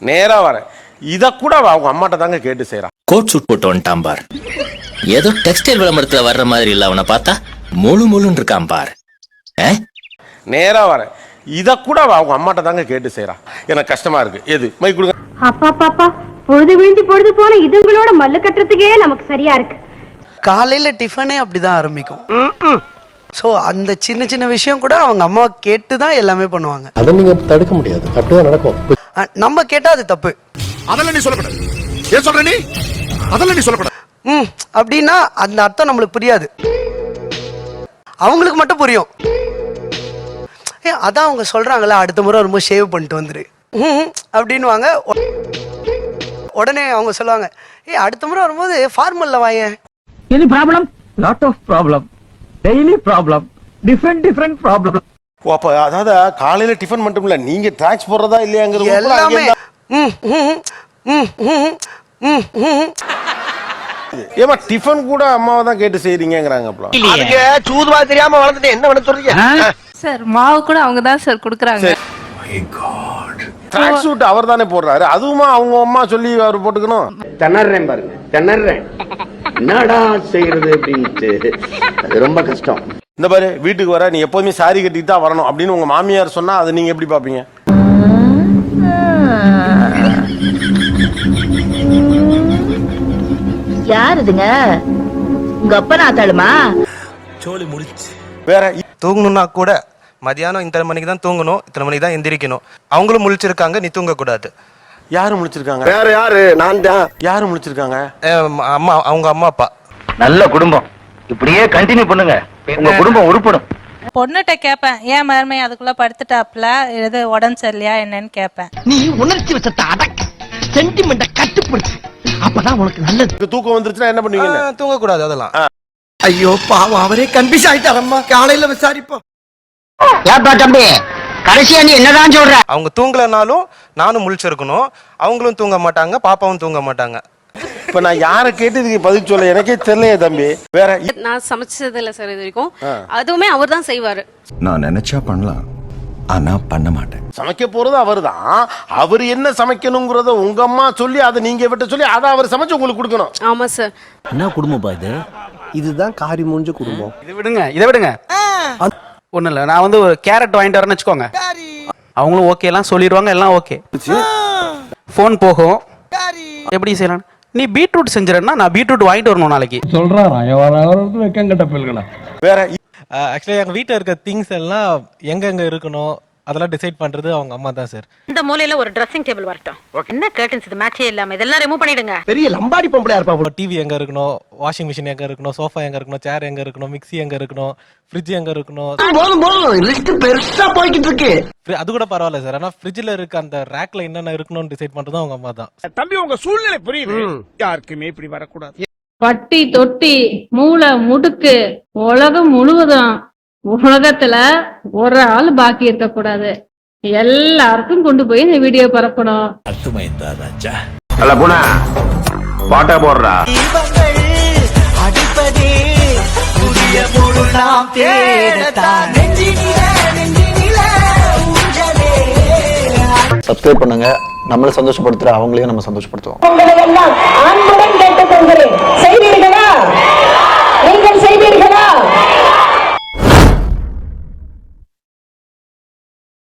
நேரா வரேன். இத கூட அவங்க அம்மாட்ட தாங்க கேட்டு செய்யறான். கோட் சூட் போட்டு வந்துட்டான் பார். ஏதோ டெக்ஸ்டைல் விளம்பரத்துல வர்ற மாதிரி இல்ல, அவனை பார்த்தா முழுன்னு இருக்கான் பார். நேரா வரேன். இத கூட அவங்க அம்மாட்ட தாங்க கேட்டு செய்யறான். எனக்கு கஷ்டமா இருக்கு. எது மை கொடுங்க. அப்பா பாப்பா பொழுது விழுந்து பொழுது போன இதுங்களோட மல்லு கட்டுறதுக்கே நமக்கு சரியா இருக்கு. காலையில டிஃபனே அப்படிதான் ஆரம்பிக்கும். ஸோ அந்த சின்ன சின்ன விஷயம் கூட அவங்க அம்மா கேட்டு தான் எல்லாமே பண்ணுவாங்க. அதை நீங்க தடுக்க முடியாது, அப்படிதான் நடக்கும். நம்ம கேட்டா அது தப்பு. அதெல்லாம் நீ சொல்லக்கூடாது. ஏன் சொல்ற நீ? அதெல்லாம் நீ சொல்லக்கூடாது. அப்படின்னா அந்த அர்த்தம் நம்மளுக்கு புரியாது, அவங்களுக்கு மட்டும் புரியும். அதான் அவங்க சொல்றாங்களா, அடுத்த முறை வரும்போது ஷேவ் பண்ணிட்டு வந்துரு அப்படின்னுவாங்க. உடனே அவங்க சொல்லுவாங்க, அடுத்த முறை வரும்போது ஃபார்மல்ல வாயேன். Any problem? Lot of problem. Daily problem. Different problem. அப்ப அதாவது காலையில டிஃபன் மட்டும் இல்ல, நீங்க டாக்ஸ் போடுறதா இல்லையாங்கிறது எல்லாமே. ஏமா டிஃபன் கூட அம்மாவை தான் கேட்டு செய்றீங்கங்கறாங்க. அப்பலாம் அதுக்கு சூதுவா தெரியாம வளர்ந்துட்டு என்ன பண்ண சொல்றீங்க சார்? மாவு கூட அவங்க தான் சார் குடுக்குறாங்க. My God. ட்ராக் சூட் அவர் தானே போடுறாரு, அதுவுமா அவங்க அம்மா சொல்லி அவர் போட்டுக்கணும். திணறேன் பாருங்க, திணறேன். என்னடா செய்யறது அப்படின்ட்டு அது ரொம்ப கஷ்டம். இந்த பாரு, வீட்டுக்கு வர நீ எப்போதுமே சாரி கட்டிட்டு தான் வரணும் அப்படின்னு உங்க மாமியார் சொன்னா அதை நீங்க எப்படி பாப்பீங்க? யாருதுங்க? உங்க அப்பா நாத்தாளுமா? சோலி முடிச்சு. வேற தூங்கணும்னா கூட மதியானம் இத்தனை மணிக்கு தான் தூங்கணும், இத்தனை மணிக்கு தான் எந்திரிக்கணும். அவங்களும் முழிச்சிருக்காங்க, நீ தூங்க கூடாது. யாரு முழிச்சிருக்காங்க? வேற யாரு? நான் தான். யாரு முழிச்சிருக்காங்க? அம்மா, அவங்க அம்மா அப்பா. நல்ல குடும்பம், இப்படியே கண்டினியூ பண்ணுங்க, உங்க குடும்பம் உருப்படும். பொண்ணுகிட்ட கேட்பேன், ஏன் மருமை அதுக்குள்ள படுத்துட்டாப்ல, எது உடம்பு சரியில்லையா என்னன்னு கேட்பேன். நீ உணர்ச்சி வச்சத்தை அடக்க, சென்டிமெண்ட கட்டுப்படுத்து, அப்பதான் உனக்கு நல்லது. தூக்கம் வந்துருச்சுன்னா என்ன பண்ணுவீங்க? தூங்க கூடாது அதெல்லாம். ஐயோ பாவம், அவரே கன்ஃபியூஸ் ஆயிட்டாரம்மா. காலையில விசாரிப்போம். ஏப்பா தம்பி, கடைசியா நீ என்னதான் சொல்ற? அவங்க தூங்கலனாலும் நானும் முழிச்சிருக்கணும், அவங்களும் தூங்க மாட்டாங்க, பாப்பாவும் தூங்க மாட்டாங்க. இப்ப நான் யாரை கேட்டு இதுக்கு பதில் சொல்ல எனக்கே தெரியலையே தம்பி. வேற நான் சமைச்சது இல்ல சார் இது வரைக்கும், அதுவுமே அவர் தான் செய்வாரு. நான் நினைச்சா பண்ணலாம், ஆனா பண்ண மாட்டேன். சமைக்க போறது அவர் தான். அவர் என்ன சமைக்கணுங்கிறத உங்க அம்மா சொல்லி அதை நீங்க விட்டு சொல்லி அதை அவர் சமைச்சு உங்களுக்கு கொடுக்கணும். ஆமா சார். என்ன குடும்பம் பா இது? இதுதான் காரி மூஞ்ச குடும்பம். இதை விடுங்க. ஒண்ணு இல்ல, நான் வந்து ஒரு கேரட் வாங்கிட்டு வரேன்னு வச்சுக்கோங்க, அவங்களும் ஓகே எல்லாம் சொல்லிடுவாங்க, எல்லாம் ஓகே. போன் போகும், எப்படி செய்யலாம்? நீ பீட்ரூட் செஞ்சிடனா, நான் பீட்ரூட் வாங்கிட்டு வரணும் நாளைக்கு சொல்றான். வேற ஆக்சுவலி எங்க வீட்டில் இருக்க திங்ஸ் எல்லாம் எங்கெங்க இருக்கணும் அதெல்லாம் டிசைட் பண்றது அவங்க அம்மா தான் சார். இந்த மூலையில ஒரு ட்ரெஸ்ஸிங் டேபிள் வரட்டும். என்ன கர்டன்ஸ் இது மேட்சே இல்லாம இதெல்லாம் ரிமூவ் பண்ணிடுங்க. பெரிய லம்பாடி பொம்பளையா இருப்பா. டிவி எங்க இருக்கணும், வாஷிங் மிஷின் எங்க இருக்கணும், சோஃபா எங்க இருக்கணும், சேர் எங்க இருக்கணும், மிக்ஸி எங்க இருக்கணும், ஃப்ரிட்ஜ் எங்க இருக்கணும். லிஸ்ட் பெருசா போய்கிட்டு இருக்கு. அது கூட பரவாயில்ல சார், ஆனா ஃப்ரிட்ஜ்ல இருக்க அந்த ரேக்ல என்னென்ன இருக்கணும்னு டிசைட் பண்றது அவங்க அம்மா தான். தம்பி உங்க சூழ்நிலை புரியுது, யாருக்குமே இப்படி வரக்கூடாது. பட்டி தொட்டி மூளை முடுக்கு உலகம் முழுவதும், உலகத்துல ஒரு ஆள் பாக்கி இருக்க கூடாது, எல்லாருக்கும் கொண்டு போய் இந்த வீடியோ பரப்பணும். அர்த்தமாயிந்தா ராஜா? அல்ல போனா பாட்டா போடுறா. சப்ஸ்கிரைப் பண்ணுங்க, நம்மள சந்தோஷப்படுத்துற அவங்களையும் நம்ம சந்தோஷப்படுத்துவோம். உங்களை எல்லாம் ஆண்புடன் கேட்டுக்கொள்கிறேன்.